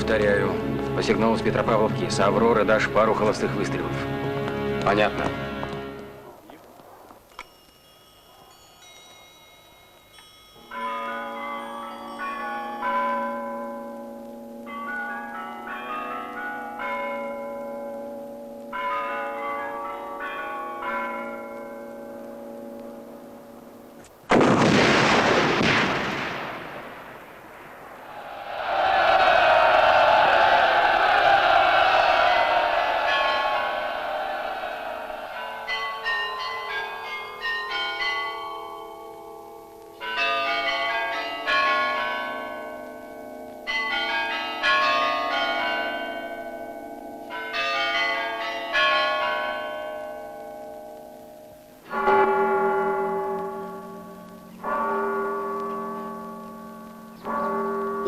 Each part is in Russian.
повторяю. По сигналу с Петропавловки с Авроры дашь пару холостых выстрелов. Понятно?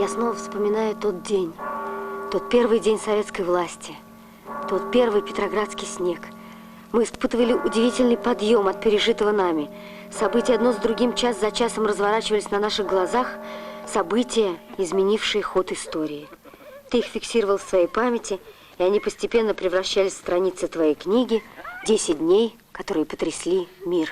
Я снова вспоминаю тот день, тот первый день советской власти, тот первый петроградский снег. Мы испытывали удивительный подъем от пережитого нами. События одно с другим час за часом разворачивались на наших глазах, события, изменившие ход истории. Ты их фиксировал в своей памяти, и они постепенно превращались в страницы твоей книги «10 дней, которые потрясли мир».